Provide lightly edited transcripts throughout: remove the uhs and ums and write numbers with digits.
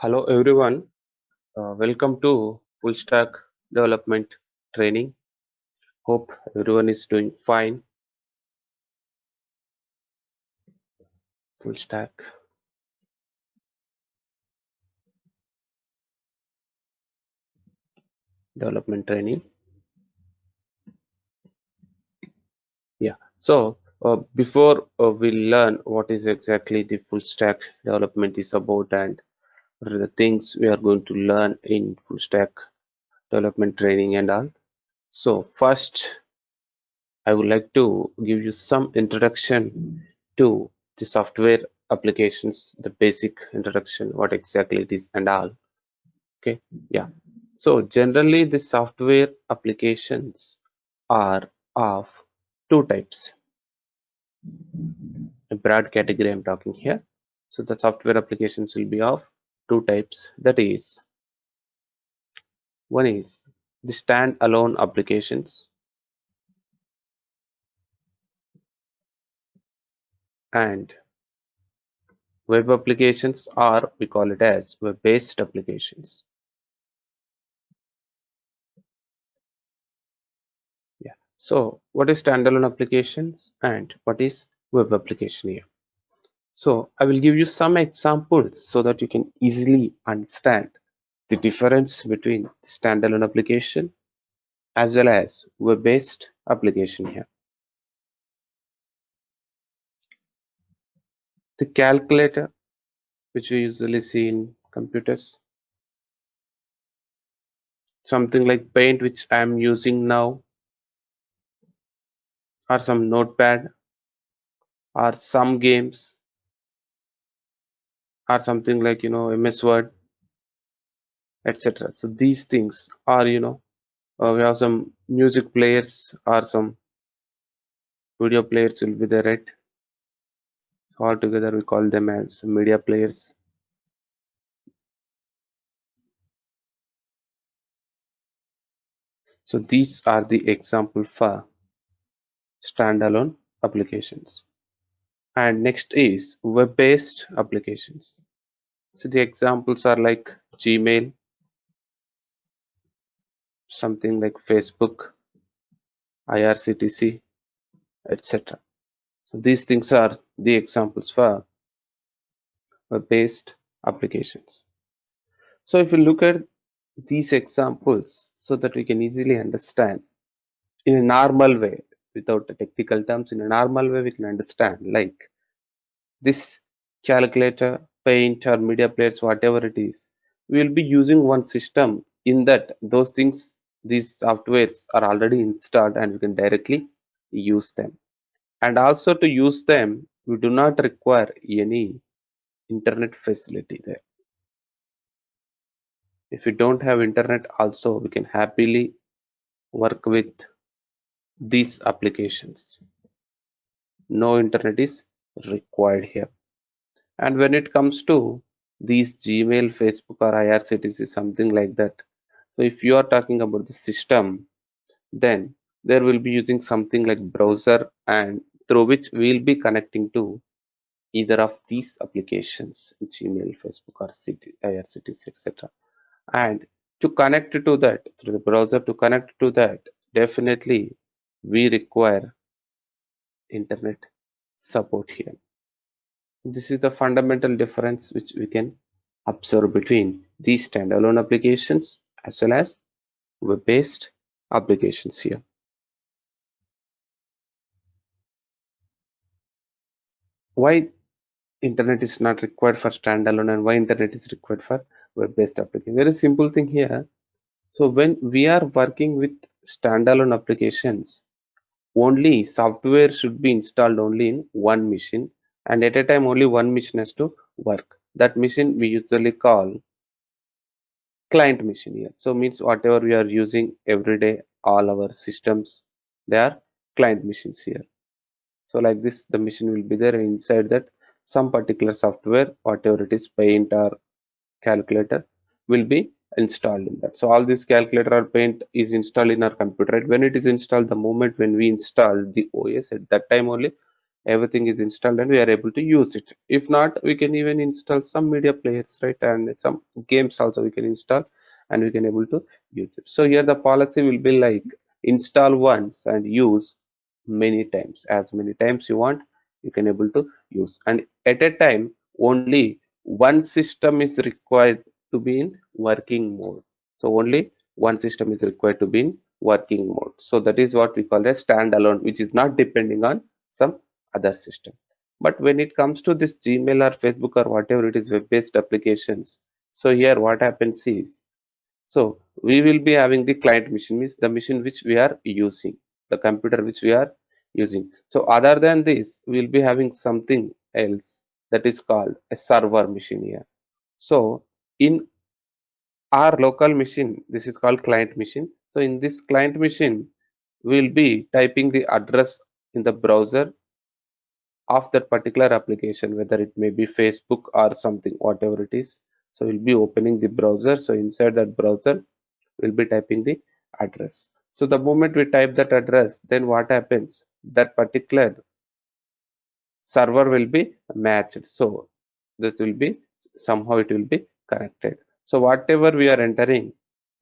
Hello everyone, welcome to Full Stack Development Training. Hope everyone is doing fine. Full Stack Development Training. Yeah. Before we learn what is exactly the full stack development is about and what are the things we are going to learn in full stack development training and all. So first, I would like to give you some introduction to the software applications, the basic introduction, what exactly it is and all. Okay, yeah. So generally the software applications are of two types. A broad category I'm talking here. So the software applications will be of two types. That is, one is the standalone applications and web applications, or we call it as web-based applications. Yeah. So what is standalone applications and what is web application here? So I will give you some examples so that you can easily understand the difference between standalone application as well as web-based application here. The calculator, which we usually see in computers, something like Paint, which I am using now, or some notepad, or some games, or something like MS Word, etc. So these things are we have some music players or some video players will be there, right? So altogether we call them as media players. So these are the example for standalone applications. And next is web-based applications. So the examples are like Gmail, something like Facebook, IRCTC, etc. So these things are the examples for web-based applications. So if you look at these examples so that we can easily understand in a normal way without the technical terms, in a normal way we can understand like this calculator, Paint, or media players, whatever it is, we will be using one system in that those things, these softwares are already installed and we can directly use them. And also to use them, we do not require any internet facility there. If we don't have internet also, we can happily work with these applications. No internet is required here. And when it comes to these Gmail, Facebook, or IRCTC, something like that. So if you are talking about the system, then there will be using something like browser and through which we'll be connecting to either of these applications, Gmail, Facebook, or IRCTC, etc. And to connect to that through the browser, to connect to that, definitely we require internet support here. This is the fundamental difference which we can observe between these standalone applications as well as web-based applications here. Why internet is not required for standalone and why internet is required for web-based application? Very simple thing here. So when we are working with standalone applications, only software should be installed only in one machine, and at a time only one machine has to work. That machine we usually call client machine here. So means whatever we are using every day, all our systems, they are client machines here. So like this, the machine will be there, and inside that some particular software, whatever it is, Paint or calculator, will be installed in that. So all this calculator or Paint is installed in our computer, right? When it is installed, the moment when we install the OS, at that time only everything is installed and we are able to use it. If not, we can even install some media players, right, and some games also we can install and we can able to use it. So here the policy will be like install once and use many times, as many times you want you can able to use, and at a time only one system is required to be in working mode. So only one system is required to be in working mode. So that is what we call a standalone, which is not depending on some other system. But when it comes to this Gmail or Facebook or whatever it is, web-based applications, so here what happens is, so we will be having the client machine, means the machine which we are using, the computer which we are using. So other than this, we will be having something else that is called a server machine here. So in our local machine, this is called client machine. So in this client machine, we will be typing the address in the browser of that particular application, whether it may be Facebook or something, whatever it is. So we'll be opening the browser. So inside that browser, we'll be typing the address. So the moment we type that address, then what happens? That particular server will be matched. So this will be somehow it will be connected. So whatever we are entering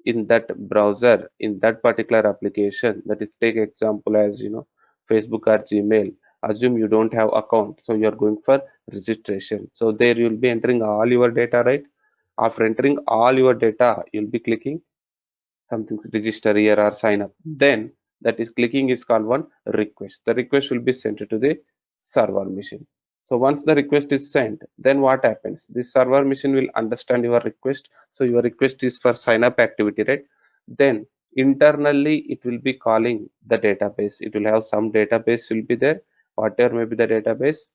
in that browser, in that particular application, that is, take example as Facebook or Gmail. Assume you don't have account, so you are going for registration. So there you will be entering all your data, right? After entering all your data, you'll be clicking something, register here or sign up. Then that is clicking is called one request. The request will be sent to the server machine. So once the request is sent, then what happens? The server machine will understand your request. So your request is for sign up activity, right? Then internally it will be calling the database. It will have some database will be there, whatever may be the database,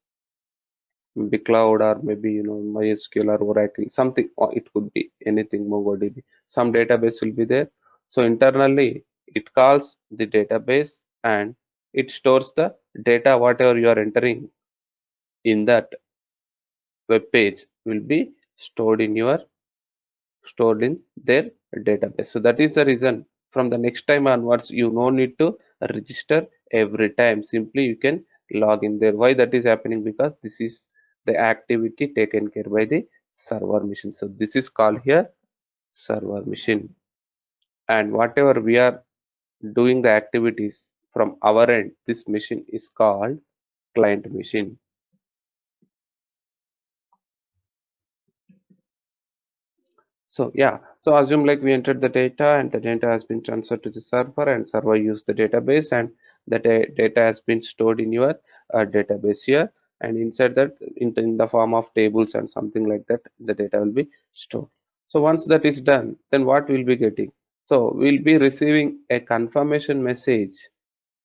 maybe cloud or maybe MySQL or Oracle, something, or it could be anything, MongoDB. Some database will be there. So internally it calls the database and it stores the data whatever you are entering in that web page will be stored in your stored in their database. So that is the reason from the next time onwards you no need to register every time. Simply you can log in there. Why that is happening? Because this is the activity taken care by the server machine. So this is called here server machine. And whatever we are doing the activities from our end, this machine is called client machine. So yeah, so assume like we entered the data and the data has been transferred to the server and server used the database and the data has been stored in your database here, and inside that in the form of tables and something like that the data will be stored. So once that is done, then what we'll be getting? So we'll be receiving a confirmation message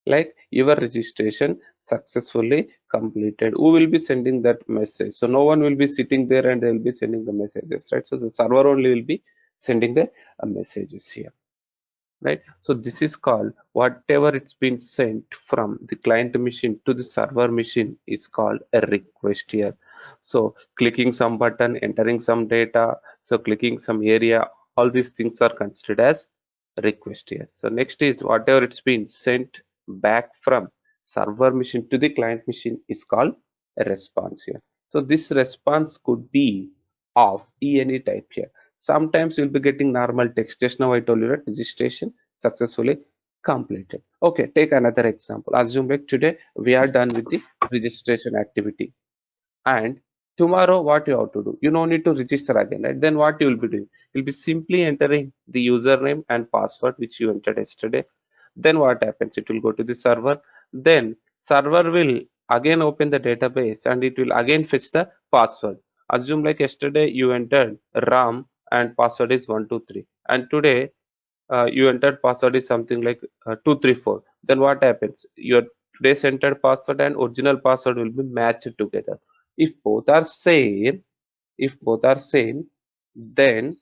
like your registration successfully completed. Who will be sending that message? So no one will be sitting there and they will be sending the messages, right? So the server only will be sending the messages here, right? So this is called, whatever it's been sent from the client machine to the server machine is called a request here. So clicking some button, entering some data, so clicking some area, all these things are considered as request here. So next is whatever it's been sent back from server machine to the client machine is called a response here. So this response could be of any type here. Sometimes you'll be getting normal text. Just now I told you that registration successfully completed. Okay, take another example. Assume like today we are done with the registration activity, and tomorrow what you have to do? You don't need to register again, right? Then what you will be doing? You'll be simply entering the username and password which you entered yesterday. Then what happens? It will go to the server. Then server will again open the database and it will again fetch the password. Assume like yesterday you entered Ram and password is 123, and today you entered password is something like 234. Then what happens? Your today's entered password and original password will be matched together. If both are same, if both are same, then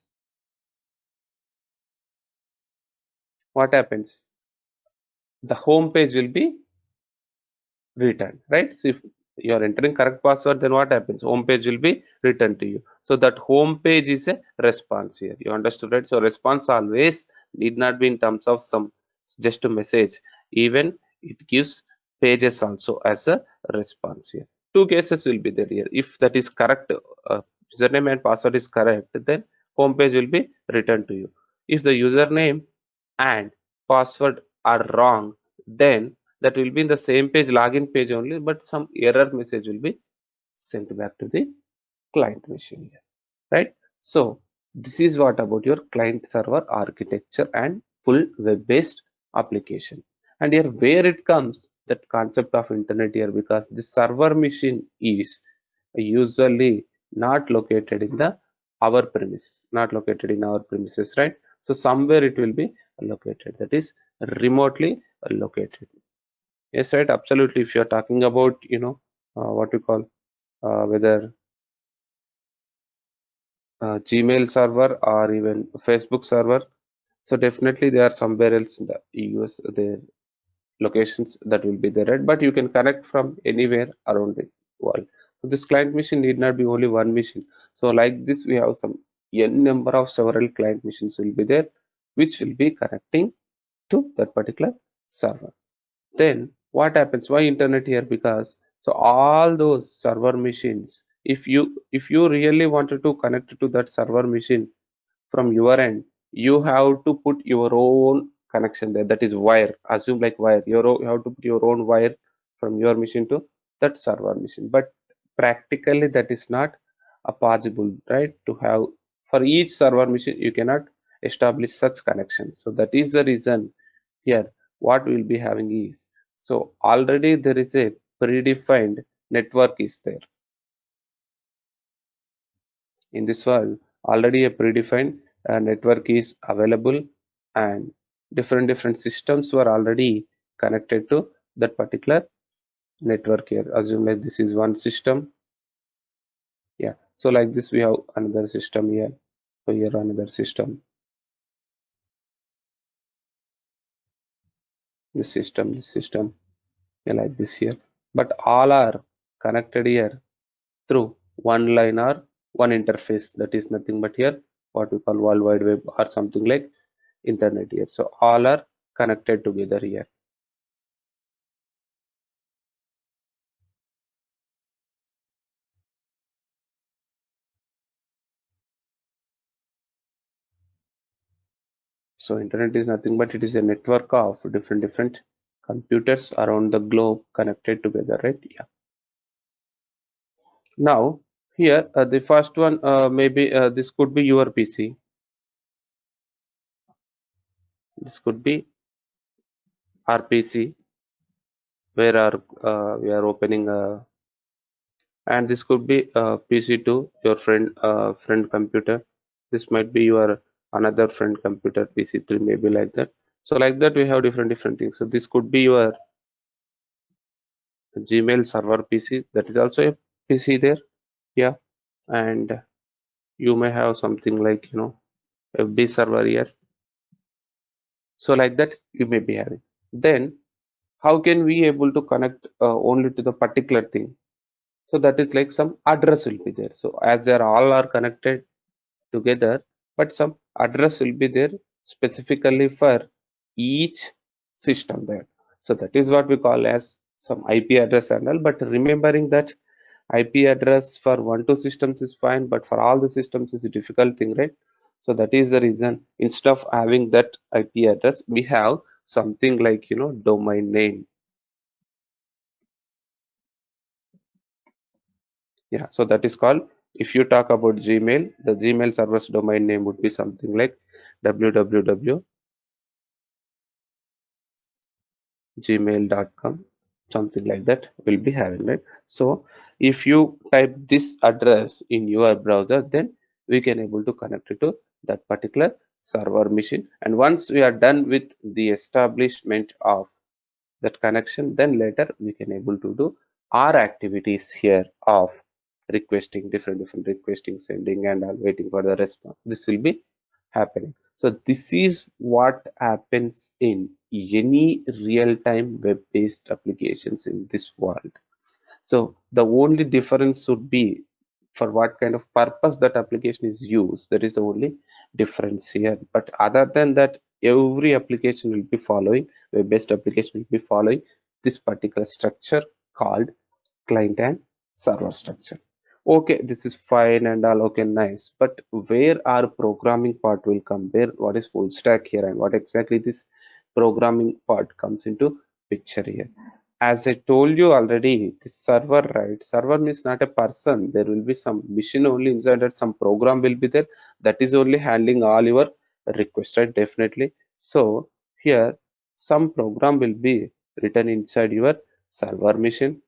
what happens? The home page will be returned, right? So if you are entering correct password, then what happens? Home page will be returned to you. So that home page is a response here. You understood, right? So response always need not be in terms of some just a message. Even it gives pages also as a response here. Two cases will be there here. If that is correct, username and password is correct, then home page will be returned to you. If the username and password are wrong, then that will be in the same page, login page only, but some error message will be sent back to the client machine here, right? So this is what about your client server architecture and full web-based application. And here where it comes that concept of internet here, because the server machine is usually not located in the our premises, not located in our premises, right? So somewhere it will be located, that is remotely located. Yes, right, absolutely. If you're talking about, what we call, whether Gmail server or even Facebook server. So definitely they are somewhere else in the US, their locations that will be there, right? But you can connect from anywhere around the world. So this client machine need not be only one machine. So like this, we have some n number of several client machines will be there, which will be connecting to that particular server. Then what happens? Why internet here? Because so all those server machines, if you really wanted to connect to that server machine from your end, you have to put your own connection there, that is wire, assume like wire, you have to put your own wire from your machine to that server machine. But practically that is not a possible, right? To have for each server machine you cannot establish such connections. So that is the reason here what we'll be having is, so already there is a predefined network is there in this world. Already a predefined network is available, and different systems were already connected to that particular network here. Assume like this is one system. Yeah, so like this we have another system here. So here another system, this system, yeah, like this here. But all are connected here through one line or one interface, that is nothing but here what we call world wide web or something like internet here. So all are connected together here. So internet is nothing but it is a network of different computers around the globe connected together, right? Yeah. Now here the first one, maybe this could be your PC, this could be our PC, where we are opening and this could be PC to your friend computer. This might be your another friend computer, PC3, maybe like that. So like that we have different things. So this could be your Gmail server PC, that is also a PC there. Yeah, and you may have something like, FB server here. So like that you may be having. Then how can we able to connect only to the particular thing? So that is like some address will be there. So as they are all are connected together, but some address will be there specifically for each system there. So that is what we call as some IP address and all. But remembering that IP address for one two systems is fine, but for all the systems is a difficult thing, right? So that is the reason instead of having that IP address, we have something like, domain name. Yeah, so that is called, if you talk about Gmail, the Gmail server's domain name would be something like www.gmail.com, something like that will be having, right? So if you type this address in your browser, then we can able to connect it to that particular server machine. And once we are done with the establishment of that connection, then later we can able to do our activities here of requesting different requesting, sending, and waiting for the response. This will be happening. So this is what happens in any real-time web-based applications in this world. So the only difference would be for what kind of purpose that application is used. That is the only difference here. But other than that, every application will be following, web-based application will be following this particular structure called client and server structure. Okay, this is fine and all. Okay, nice. But where our programming part will come? Where what is full stack here and what exactly this programming part comes into picture here? As I told you already, this server, right? Server means not a person. There will be some machine only inside that, some program will be there that is only handling all your requests, right? Definitely. So here some program will be written inside your server machine.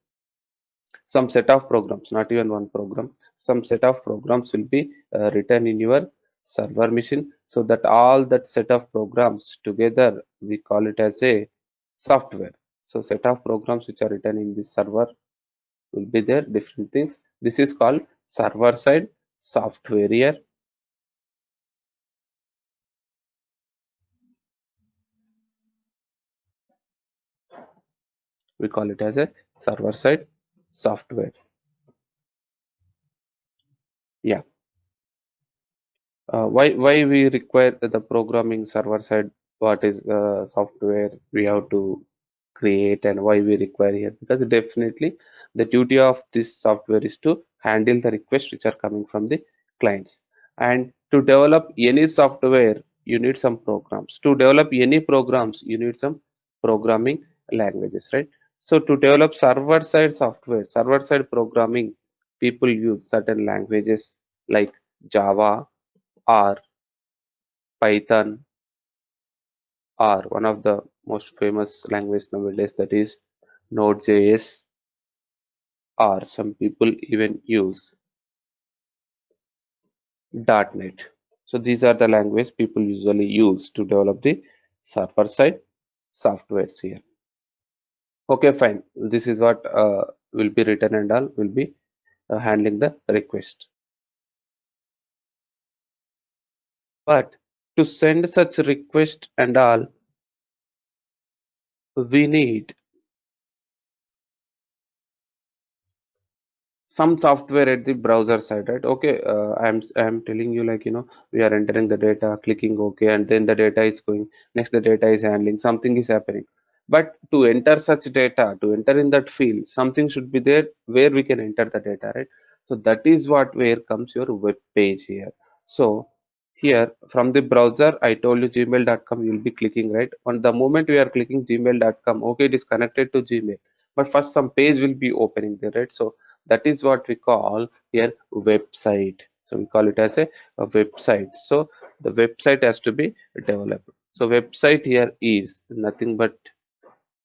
Some set of programs, not even one program, some set of programs will be written in your server machine, so that all that set of programs together we call it as a software. So set of programs which are written in this server will be there, different things. This is called server side software here. We call it as a server side software. Yeah. Why we require the programming server side? What is software we have to create and why we require here? Because definitely the duty of this software is to handle the requests which are coming from the clients. And to develop any software you need some programs. To develop any programs you need some programming languages, right? So to develop server side software, server side programming, people use certain languages like Java or Python, or one of the most famous language nowadays, that is Node.js, or some people even use .NET. So these are the language people usually use to develop the server side softwares here. Okay, fine. This is what will be written and all will be handling the request. But to send such request and all, we need some software at the browser side, right? Okay, I'm telling you, like, we are entering the data, clicking okay, and then the data is going, next the data is handling, something is happening. But to enter such data, to enter in that field, something should be there where we can enter the data, right? So that is what where comes your web page here. So here from the browser, I told you gmail.com, you'll be clicking, right? On the moment we are clicking gmail.com, okay, it is connected to Gmail, but first some page will be opening there, right? So that is what we call here website. So we call it as a website. So the website has to be developed. So website here is nothing but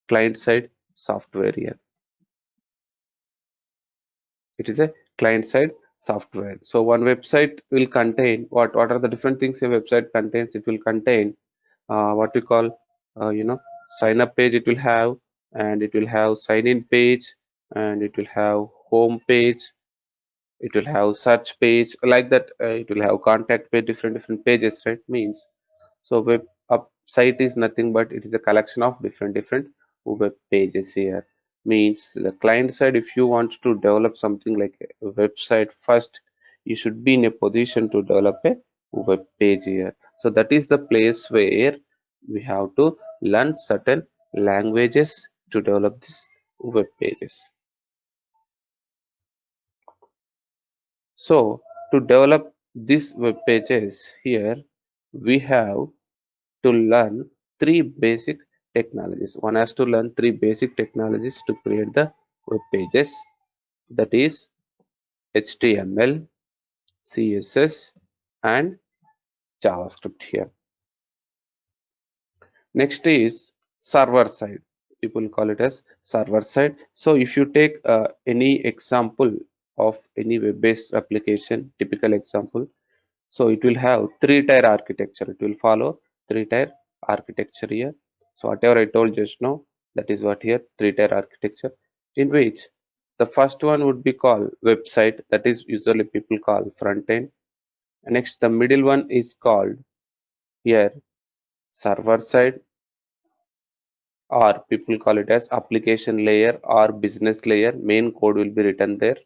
client side software here. It is a client side software. So one website will contain what are the different things a website contains? It will contain what we call sign up page, it will have, and it will have sign in page, and it will have home page, it will have search page, like that. It will have contact page, different pages, right? Means, so web up site is nothing but it is a collection of different web pages here. Means the client side, if you want to develop something like a website, first you should be in a position to develop a web page here. So that is the place where we have to learn certain languages to develop these web pages. So to develop these web pages here, we have to learn three basic technologies. One has to learn three basic technologies to create the web pages. That is HTML, CSS, and JavaScript here. Next is server side. People call it as server side. So if you take any example of any web-based application, typical example, so it will have three-tier architecture. It will follow three-tier architecture here. So whatever I told just now, that is what here, three-tier architecture, in which the first one would be called website, that is usually people call front end. Next, the middle one is called here server side, or people call it as application layer or business layer. Main code will be written there.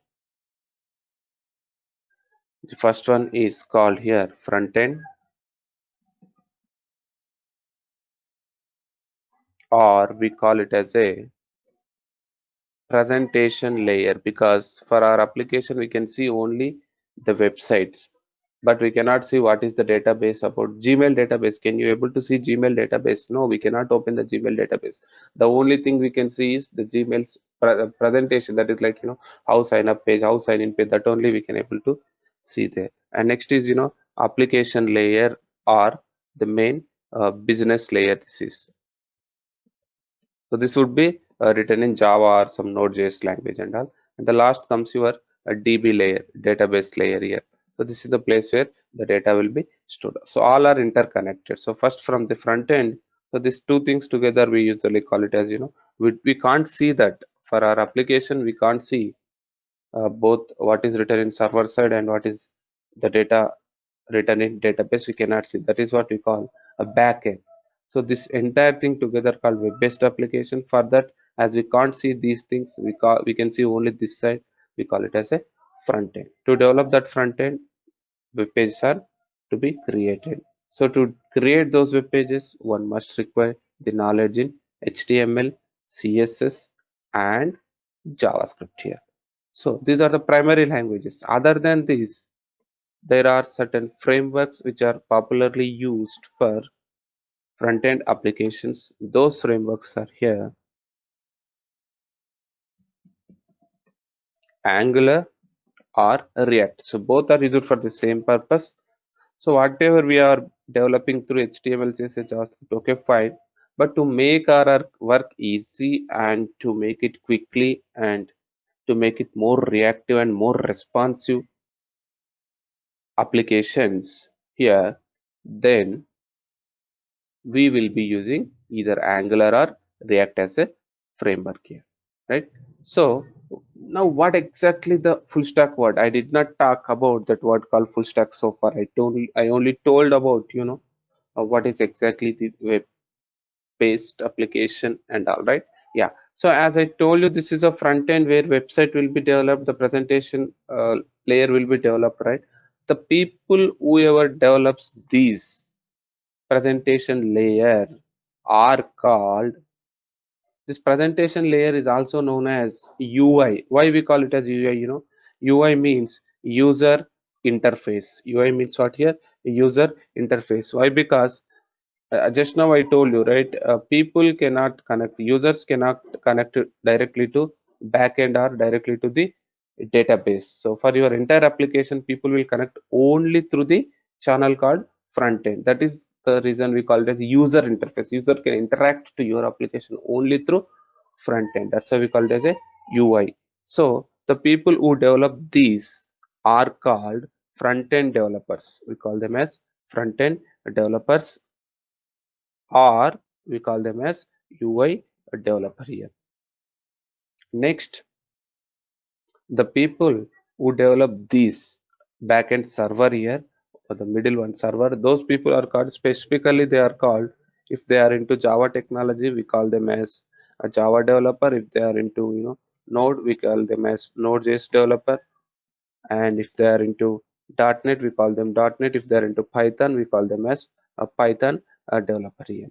The first one is called here front end, or we call it as a presentation layer, because for our application we can see only the websites, but we cannot see what is the database about. Gmail database, can you able to see Gmail database? No, we cannot open the Gmail database. The only thing we can see is the Gmail's presentation, that is like, how sign up page, how sign in page, that only we can able to see there. And next is, application layer, or the main business layer. This is, so this would be written in Java or some Node.js language and all. And the last comes your DB layer, database layer here. So this is the place where the data will be stored. So all are interconnected. So first from the front end, so these two things together we usually call it as, we can't see that for our application. We can't see both what is written in server side and what is the data written in database. We cannot see. That is what we call a backend. So this entire thing together called web-based application. For that, as we can't see these things, we can see only this side. We call it as a front end. To develop that front end, web pages are to be created. So to create those web pages, one must require the knowledge in HTML, CSS, and JavaScript here. So these are the primary languages. Other than these, there are certain frameworks which are popularly used for front-end applications. Those frameworks are here: Angular or React. So both are used for the same purpose. So whatever we are developing through HTML, CSS, JavaScript, okay, fine. But to make our work easy and to make it quickly and to make it more reactive and more responsive applications here, then we will be using either Angular or React as a framework here, right? So now what exactly the full stack word? I did not talk about that word called full stack so far. I only told about, what is exactly the web based application and all, right? Yeah. So as I told you, this is a front end where website will be developed, the presentation layer will be developed, right? The people whoever develops these presentation layer are called, this presentation layer is also known as UI. Why we call it as UI? UI means user interface. UI means what here? User interface. Why? Because just now I told you, right? People cannot connect, users cannot connect directly to backend or directly to the database. So for your entire application, people will connect only through the channel called front end. That is the reason we call it as user interface. User can interact to your application only through front end. That's why we call it as a UI. So the people who develop these are called front end developers. We call them as front end developers, or we call them as UI developer here. Next, the people who develop these backend server here, or the middle one server, those people are called, specifically they are called, if they are into Java technology, we call them as a Java developer. If they are into, Node, we call them as Node.js developer. And if they are into .NET, we call them .NET. If they are into Python, we call them as a Python developer here.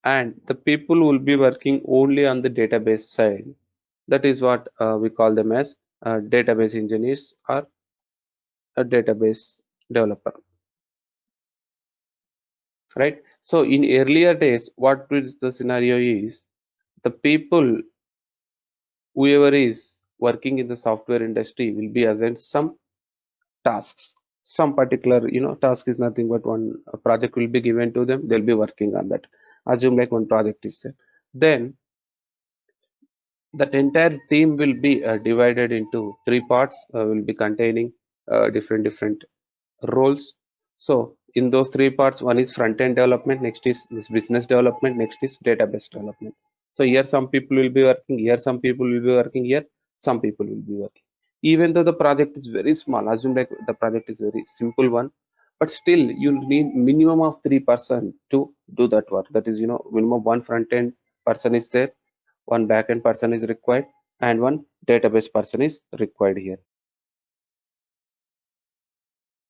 And the people will be working only on the database side. That is what we call them as database engineers or a database developer, right? So in earlier days, what is the scenario is, the people whoever is working in the software industry will be assigned some tasks, some particular, task is nothing but one project will be given to them, they'll be working on that. Assume like one project is there, then that entire theme will be divided into three parts, will be containing different roles. So in those three parts, one is front end development, next is this business development, next is database development. So here some people will be working here, some people will be working here, some people will be working. Even though the project is very small, assume like the project is very simple one, but still you need minimum of 3% to do that work. That is, minimum one front end person is there, one backend person is required, and one database person is required here.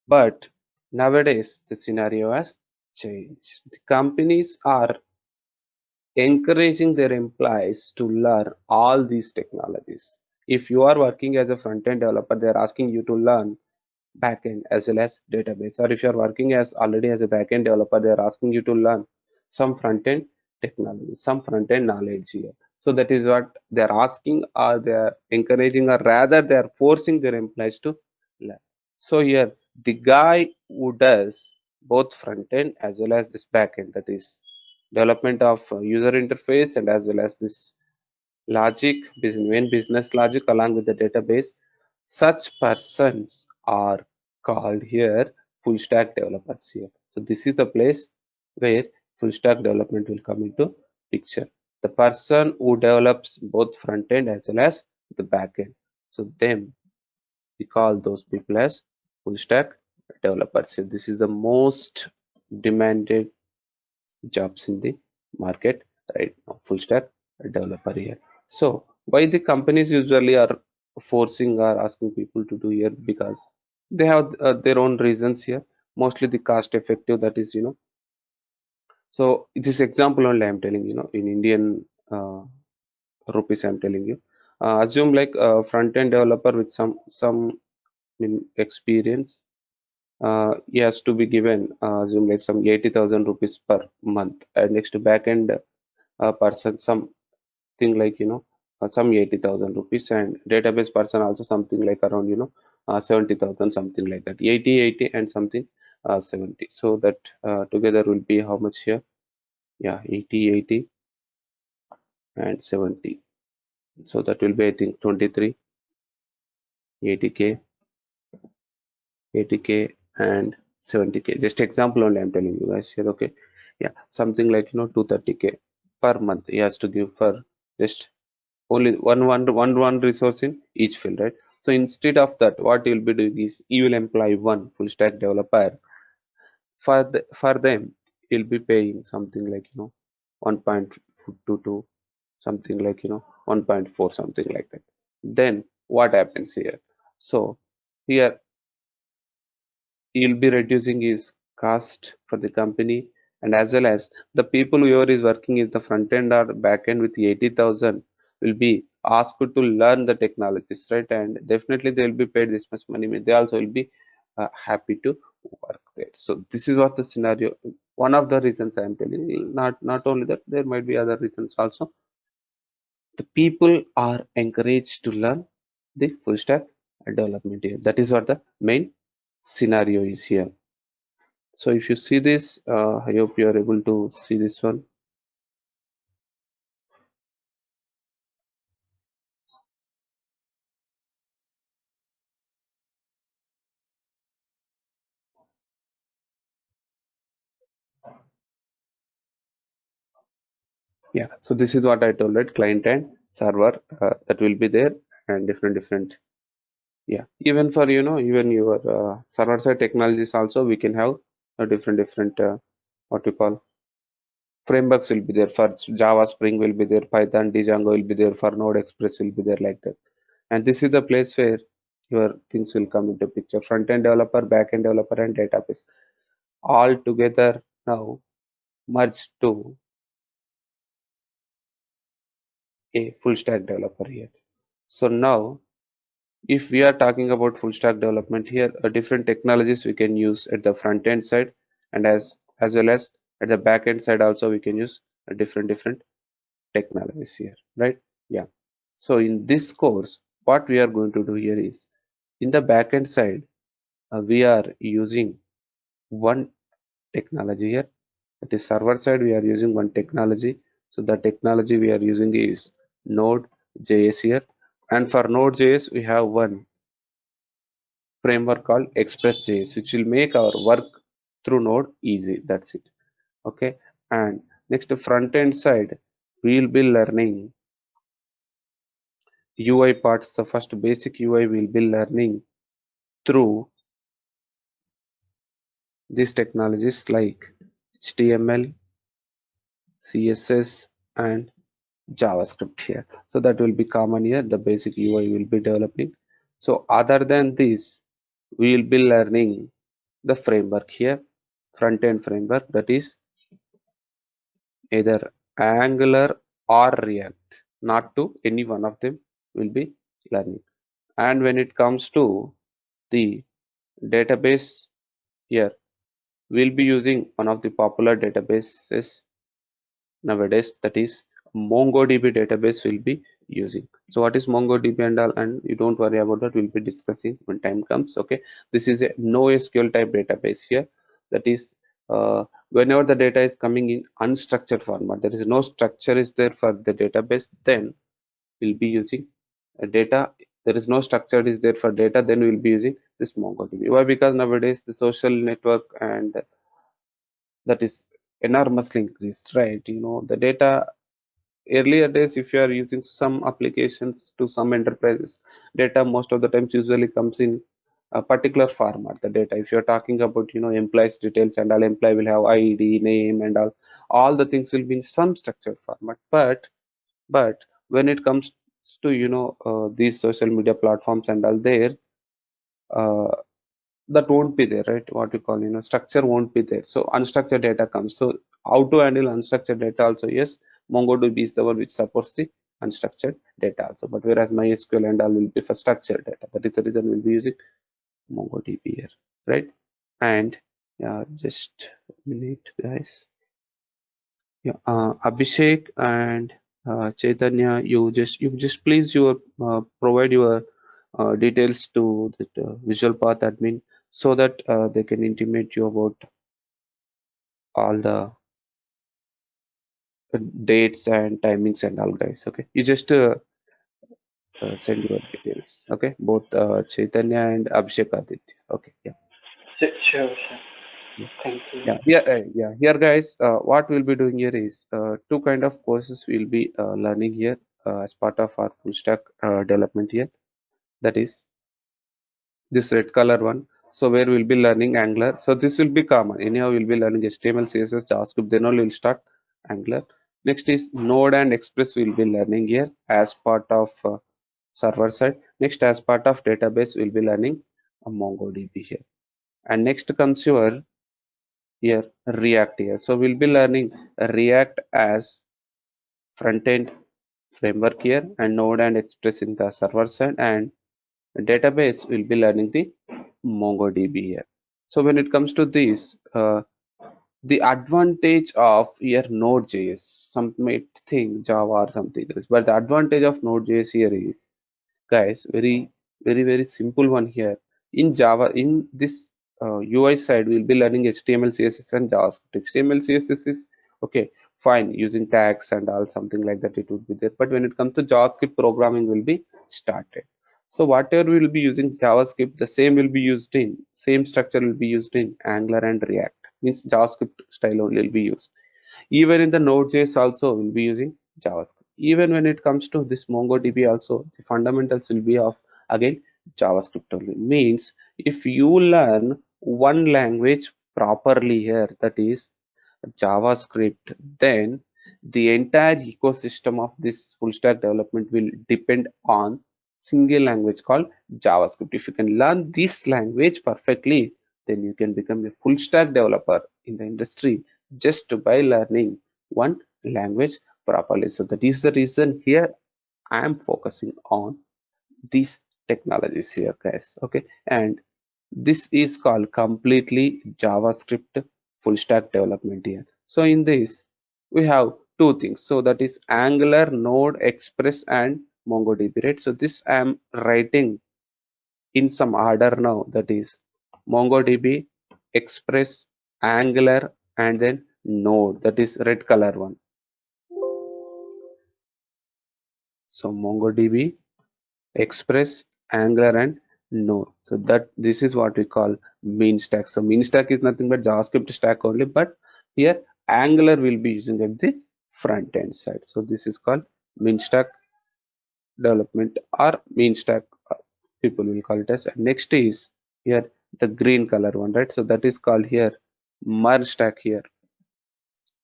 But Nowadays, the scenario has changed. The companies are encouraging their employees to learn all these technologies. If you are working as a front-end developer, they're asking you to learn backend as well as database. Or if you're working as already as a backend developer, they're asking you to learn some front-end technology, some front-end knowledge here. So that is what they're asking, or they're encouraging, or rather they're forcing their employees to learn. So here the guy who does both front-end as well as this backend, that is development of user interface and as well as this logic, main business logic along with the database, such persons are called here full stack developers here. So this is the place where full stack development will come into picture. The person who develops both front end as well as the back end. So them we call those people as full stack developers. So this is the most demanded jobs in the market right now, full stack developer here. So why the companies usually are forcing or asking people to do here? Because they have their own reasons here, mostly the cost effective, that is, so this example only I'm telling, in Indian uh, rupees I'm telling you. Assume like a front end developer with some experience, he has to be given, assume like some 80,000 rupees per month, and next to back end person something like, some 80,000 rupees, and database person also something like around, 70,000, something like that, 80 and something 70. So that together will be how much here? Yeah, 80 and 70. So that will be, I think, 23, 80k, 80k and 70k. Just example only I'm telling you guys here. Okay, yeah, something like, 230k per month he has to give for just only one resource in each field, right? So instead of that, what you will be doing is you will employ one full stack developer. For them you'll be paying something like, 1.22, something like, 1.4, something like that. Then what happens here? So here you'll be reducing his cost for the company, and as well as the people whoever is working in the front end or back end with 80,000 will be asked to learn the technologies, right? And definitely they will be paid this much money. They also will be happy to work there. So this is what the scenario, one of the reasons I am telling you. Not only that, there might be other reasons also. The people are encouraged to learn the full stack development here. That is what the main scenario is here. So if you see this, I hope you are able to see this one. Yeah. So this is what I told, right? Client and server, that will be there, and different. Yeah. Even for, even your server side technologies also, we can have a different what we call frameworks will be there. For Java, Spring will be there. Python, Django will be there. For Node Express will be there, like that. And this is the place where your things will come into picture. Front end developer, back end developer, and database all together now merged to a full stack developer here. So now if we are talking about full stack development here, different technologies we can use at the front end side, and as well as at the back end side also we can use different technologies here, right? Yeah. So in this course, what we are going to do here is, in the back end side, we are using one technology here. That is server side, we are using one technology. So the technology we are using is Node.js here. And for Node.js, we have one framework called Express.js, which will make our work through Node easy. That's it. Okay. And next, front end side, we will be learning UI parts. The first basic UI we will be learning through these technologies like HTML, CSS, and JavaScript here. So that will be common here. The basic UI will be developing. So other than this, we will be learning the framework here, front end framework, that is either Angular or React. Not to any one of them will be learning. And when it comes to the database here, we'll be using one of the popular databases nowadays, that is MongoDB database will be using. So what is MongoDB and all, and you don't worry about that, we'll be discussing when time comes. Okay, this is a NoSQL type database here, that is whenever the data is coming in unstructured format, there is no structure is there for the database, then we'll be using a data. There is no structure is there for data, then we'll be using this MongoDB. Why? Because nowadays the social network and that is enormously increased, right? You know, the data earlier days, if you are using some applications to some enterprises, data most of the times usually comes in a particular format. The data, if you're talking about, you know, employees details and all, employee will have ID, name and all the things will be in some structured format. But when it comes to, you know, these social media platforms and all, there uh, that won't be there, right? What you call, you know, structure won't be there, so unstructured data comes. So how to handle unstructured data also? Yes, MongoDB is the one which supports the unstructured data also, but whereas MySQL and all will be for structured data. That is the reason we'll be using MongoDB here, right? And yeah, just a minute guys. Yeah, Abhishek and Chaitanya, you just please your provide your details to the Visual Path admin, so that they can intimate you about all the dates and timings and all, guys. Okay, you just send your details. Okay, both Chaitanya and Abhishek Aditya. Okay, yeah, Sure, sir. yeah, Thank you. yeah, yeah, yeah. Here, guys, what we'll be doing here is two kind of courses we'll be learning here as part of our full stack development here. That is this red color one. So where we'll be learning Angular. So this will be common. Anyhow, we'll be learning HTML, CSS, JavaScript. Then only we'll start Angular. Next is Node and Express. We'll be learning here as part of server side. Next, as part of database, we'll be learning MongoDB here. And next comes your here React here. So we'll be learning React as front end framework here, and Node and Express in the server side, and database will be learning the MongoDB here. So when it comes to this, the advantage of your Node.js, some might think Java or something else, but the advantage of Node.js here is, guys, very simple one here. In Java, in this UI side, we'll be learning HTML, CSS, and JavaScript. HTML, CSS is okay, fine, using tags and all, something like that, it would be there. But when it comes to JavaScript, programming will be started. So whatever we will be using JavaScript, the same will be used in, same structure will be used in Angular and React. Means JavaScript style only will be used. Even in the Node.js also we'll be using JavaScript. Even when it comes to this MongoDB also, the fundamentals will be of again JavaScript only. Means if you learn one language properly here, that is JavaScript, then the entire ecosystem of this full stack development will depend on single language called JavaScript. If you can learn this language perfectly, then you can become a full stack developer in the industry just by learning one language properly. So that is the reason here I am focusing on these technologies here, guys. Okay, and this is called completely JavaScript full stack development here. So in this we have two things. So that is Angular, Node, Express, and MongoDB, right? So this I am writing in some order now. That is MongoDB, Express, Angular, and then Node. That is red color one. So MongoDB, Express, Angular, and Node. So that this is what we call main stack. So main stack is nothing but JavaScript stack only, but here Angular will be using at the front end side. So this is called main stack development, or main stack, people will call it as. And next is here the green color one, right? So that is called here merge stack here.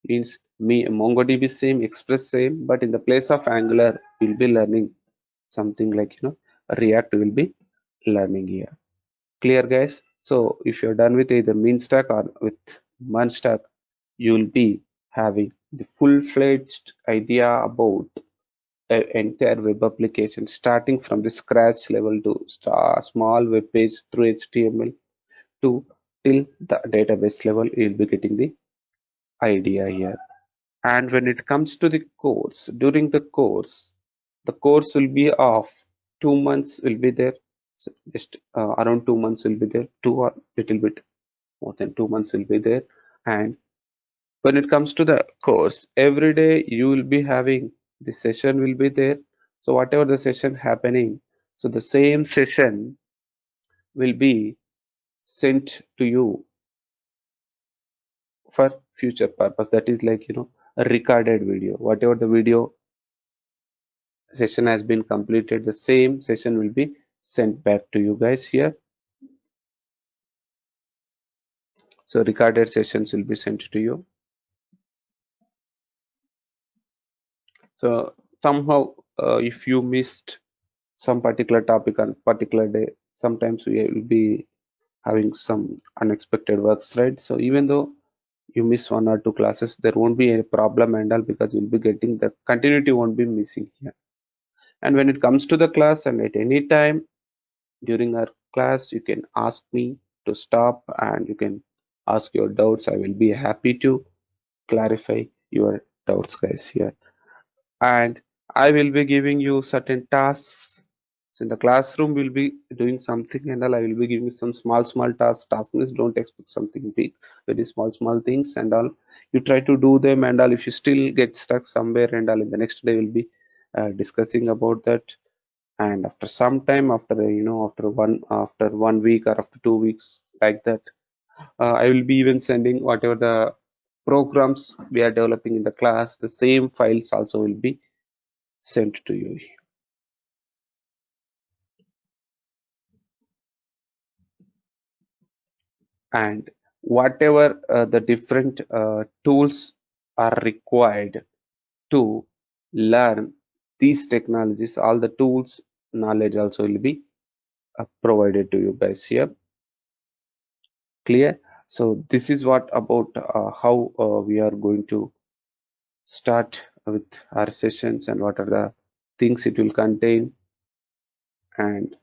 Means me MongoDB same, Express same, but in the place of Angular we'll be learning something like, you know, React will be learning here. Clear, guys? So if you're done with either MinStack or with Munstack, you'll be having the full-fledged idea about an entire web application, starting from the scratch level to small web page through HTML to till the database level. You'll be getting the idea here. And when it comes to the course, during the course will be of 2 months will be there. So just around 2 months will be there, two or little bit more than 2 months will be there. And when it comes to the course, every day you will be having the session will be there. So whatever the session happening, so the same session will be sent to you for future purpose. That is like, a recorded video. Whatever the video session has been completed, the same session will be sent back to you guys here. So recorded sessions will be sent to you. So somehow, if you missed some particular topic on particular day, sometimes we will be having some unexpected works, right? So even though you miss 1 or 2 classes, there won't be any problem and all, because you'll be getting the continuity won't be missing here. And when it comes to the class, and at any time during our class, you can ask me to stop and you can ask your doubts. I will be happy to clarify your doubts, guys, here. And I will be giving you certain tasks. So in the classroom, we'll be doing something and all. I will be giving you some small tasks. Task means don't expect something big, very small things and all. You try to do them and all. If you still get stuck somewhere and all, in the next day we'll be discussing about that. And after some time, after after 1 week or after 2 weeks, like that, I will be even sending whatever the programs we are developing in the class. The same files also will be sent to you. And whatever the different tools are required to learn these technologies, all the tools knowledge also will be provided to you guys here. Clear? So this is what about how we are going to start with our sessions, and what are the things it will contain, and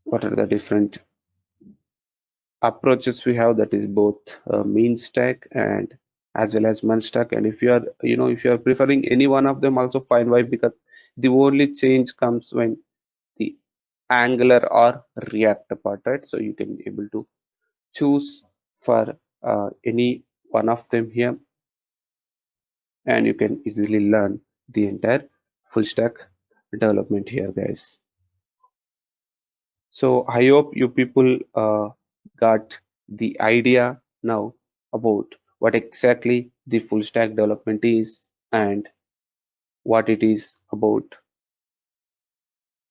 what are the different approaches we have, that is both mean stack and as well as Munstack. And if you are if you are preferring any one of them, also fine. Why? Because the only change comes when the Angular or React part, right? So you can be able to choose for any one of them here, and you can easily learn the entire full stack development here, guys. So I hope you people got the idea now about what exactly the full stack development is, and what it is about,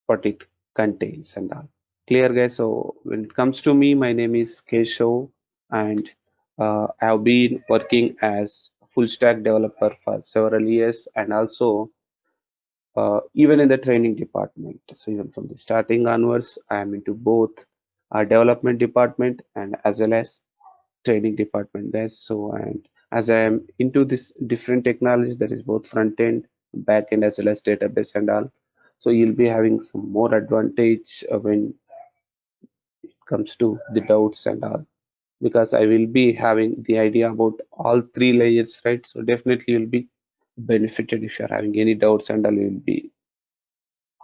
what it contains and all. Clear, guys? So when it comes to me, my name is Keshav, and I have been working as a full stack developer for several years, and also even in the training department. So even from the starting onwards, I am into both development department and as well as training department, guys. So, and as I am into this different technologies, that is both front end, back end, as well as database and all. So you'll be having some more advantage when it comes to the doubts and all, because I will be having the idea about all three layers, right? So definitely you'll be benefited. If you're having any doubts and all, you'll be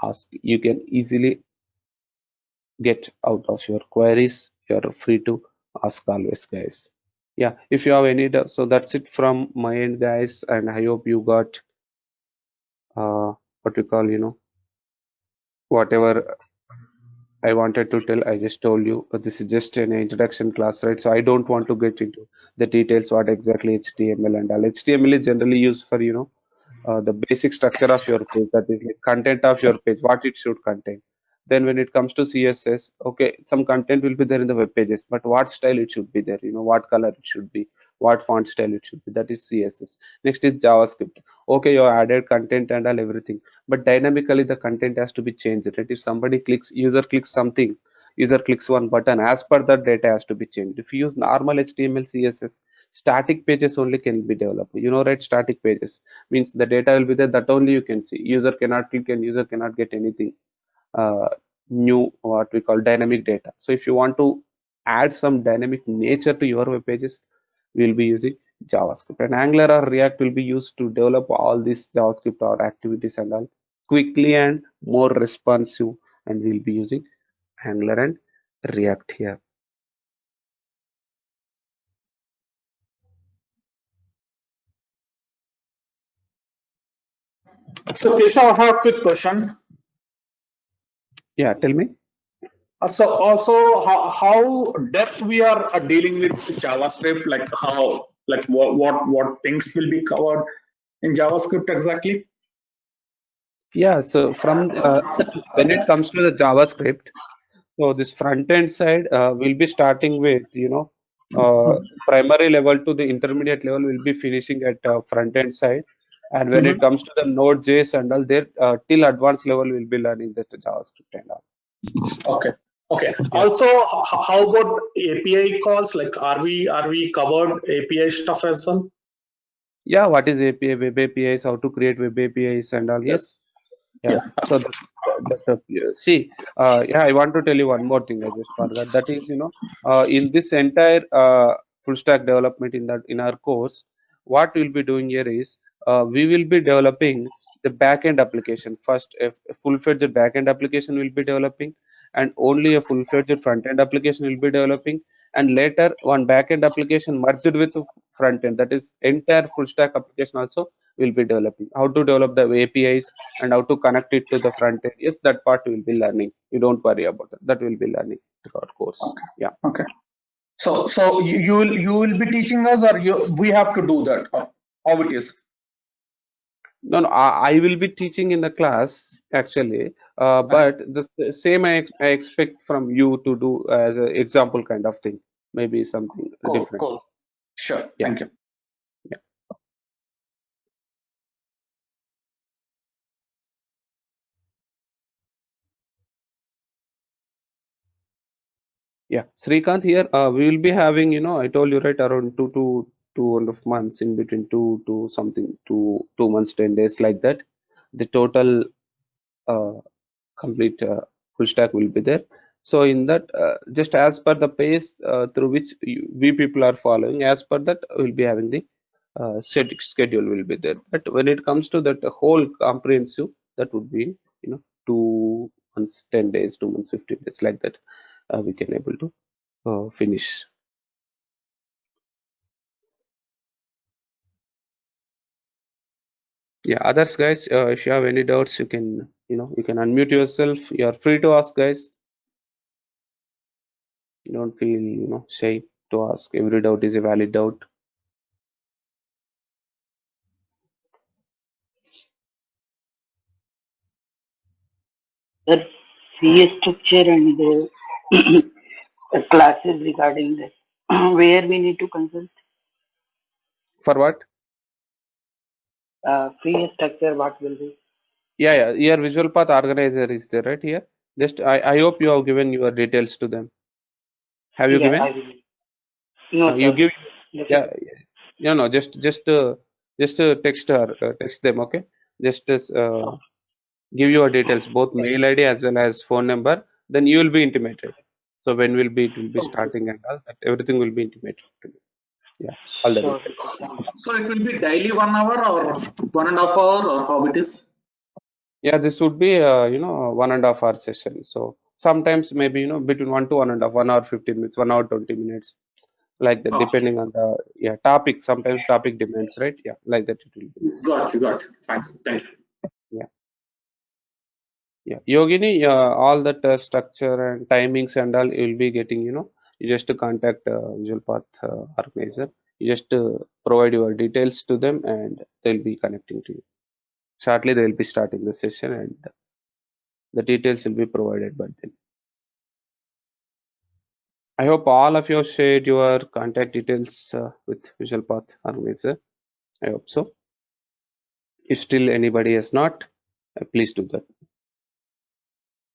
asked. You can easily get out of your queries. You're free to ask always, guys. Yeah, if you have any doubt, so that's it from my end, guys, and I hope you got what you call, whatever I wanted to tell. I just told you. But this is just an introduction class, right? So I don't want to get into the details what exactly HTML and all. HTML is generally used for the basic structure of your page, that is like content of your page, what it should contain. Then when it comes to CSS, okay, some content will be there in the web pages, but what style it should be there, what color it should be, what font style it should be, that is CSS. Next is JavaScript. Okay, you added content and all everything, but dynamically the content has to be changed, right? If somebody clicks, user clicks something, user clicks one button, as per that data has to be changed. If you use normal HTML, CSS, static pages only can be developed. Right? Static pages means the data will be there, that only you can see. User cannot click and user cannot get anything uh, new, what we call dynamic data. So if you want to add some dynamic nature to your web pages, we will be using JavaScript, and Angular or React will be used to develop all these JavaScript or activities and all quickly and more responsive, and we'll be using Angular and React here. So, Keshav, I have a quick question. Yeah, tell me. So, also, how depth we are dealing with JavaScript, like how, like what things will be covered in JavaScript exactly? Yeah, so from when it comes to the JavaScript, so this front end side will be starting with, primary level to the intermediate level will be finishing at front end side. And when it Mhm. comes to the Node.js and all, there till advanced level will be learning the JavaScript and all. Okay. Okay. Yeah. Also, how about API calls? Like, are we covered API stuff as well? Yeah, what is API, web APIs, how to create web APIs and all. Yes. Yeah. Yeah. So see, yeah, I want to tell you one more thing. I just forgot. That is, in this entire full stack development in our course, what we'll be doing here is we will be developing the backend application first. A full-fledged backend application will be developing, and only a full-fledged front-end application will be developing, and later one backend application merged with front-end. That is entire full stack application also will be developing. How to develop the APIs and how to connect it to the front end. Yes, that part we will be learning. You don't worry about that. That will be learning throughout course. Okay. Yeah. Okay. So you will be teaching us, or we have to do that, or how it is? No, no, I will be teaching in the class actually, Okay. but the same I expect from you to do as an example kind of thing. Maybe something Cool. different. Cool. Sure. Yeah. Thank you. Yeah. Yeah. Srikanth here, we will be having, I told you right around 2 to 2.5 months, in between 2 months, 10 days like that. The total uh, complete full stack will be there. So in that, just as per the pace through which we people are following, as per that we'll be having the schedule will be there. But when it comes to that whole comprehensive, that would be, 2 months, 10 days, 2 months, 15 days, like that. We can able to finish. Yeah, others guys, if you have any doubts, you can unmute yourself. You are free to ask, guys. Don't feel, shy to ask. Every doubt is a valid doubt. The fee structure and the classes regarding this, where we need to consult. For what? Fee structure, what will be? Yeah. Your Visual Path organizer is there, right here. Just I hope you have given your details to them. Have you Yeah, I given? will. No, You sir. give. Yeah. Definitely. No. Just text them. Okay. Just give your details, both mail ID as well as phone number. Then you will be intimated. So when it will be Okay. starting and all that, everything will be intimated to you. Yeah. All the Sure, details. sir. Thank you. So it will be daily 1 hour or 1.5 hour, or how it is? Yeah, this would be 1.5 hour session. So sometimes maybe between 1 to 1.5, 1 hour 15 minutes, 1 hour 20 minutes, like that, Oh, depending on the topic. Sometimes topic demands, right? Yeah, like that it will be. got you. Got you. Fine. Thank you. Yeah, yeah. Yogini, all that structure and timings and all you will be getting. You just to contact Visual Path organizer. You just provide your details to them, and they'll be connecting to you. Shortly, they will be starting the session, and the details will be provided by them. I hope all of you have shared your contact details with Visual Path Organizer. I hope so. If still anybody has not, please do that.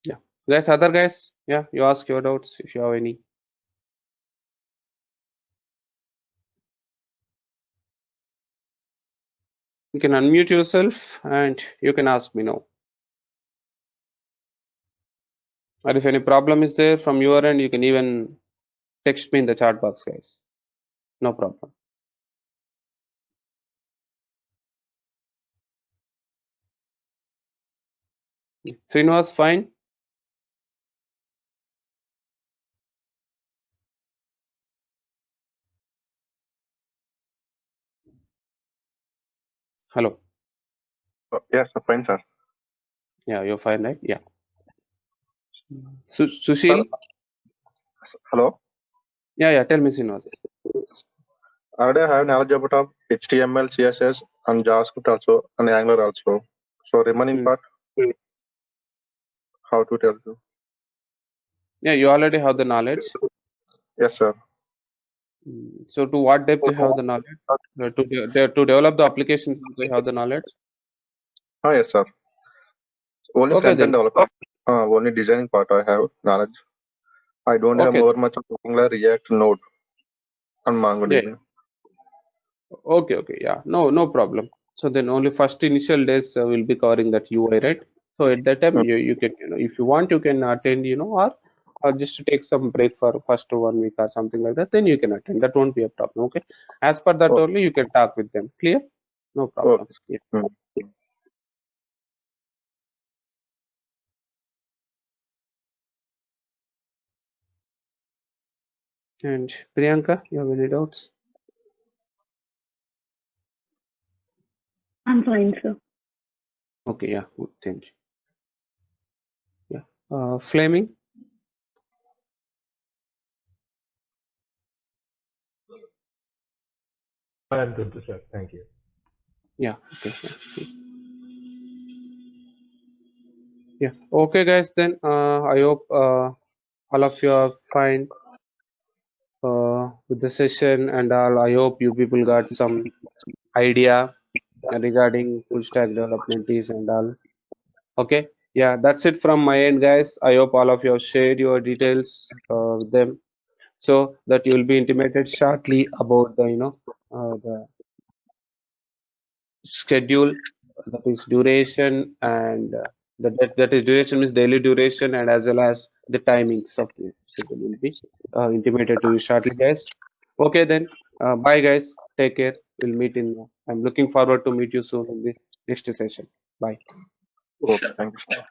Yeah. Guys, other guys, yeah, you ask your doubts if you have any. You can unmute yourself and you can ask me now. Or if any problem is there from your end, you can even text me in the chat box, guys. No problem. Srinivas, fine? Hello. Yes, fine, sir. Yeah, you're fine, right? Yeah. Sushil? Hello. Yeah, tell me, Srinivas. Already I have knowledge about HTML, CSS, and JavaScript also, and Angular also. So remaining part, how to tell you? Yeah, you already have the knowledge. Yes, sir. So to what depth you have the knowledge? To develop the applications, you have the knowledge? Yes, sir. Only Okay, front-end then. development. Only designing part I have knowledge. I don't have Okay. more much of Angular, React, Node, and Yeah. MongoDB. Okay. Yeah. No problem. So then only first initial days we'll be covering that UI, right? So at that time you can, if you want, you can attend, or just to take some break for first 1 week or something like that. Then you can attend. That won't be a problem. Okay. As per that Okay. only you can talk with them. Clear? No problem. Okay. Yeah. Hmm. And Priyanka, you have any doubts? I'm fine, sir. Okay. Yeah. Good. Thank you. Yeah. Flaming. I'm good, sir. Thank you. Yeah. Okay. Yeah. Okay, guys. Then I hope all of you are fine with the session and all. I hope you people got some idea regarding full stack development is and all. Okay. Yeah, that's it from my end, guys. I hope all of you have shared your details with them so that you will be intimated shortly about the schedule, that is duration, and that is duration means daily duration, and as well as the timings of the schedule will be intimated to you shortly, guys. Okay, then. Bye, guys. Take care. We'll meet in. I'm looking forward to meet you soon in the next session. Bye. Okay. Thank you, sir.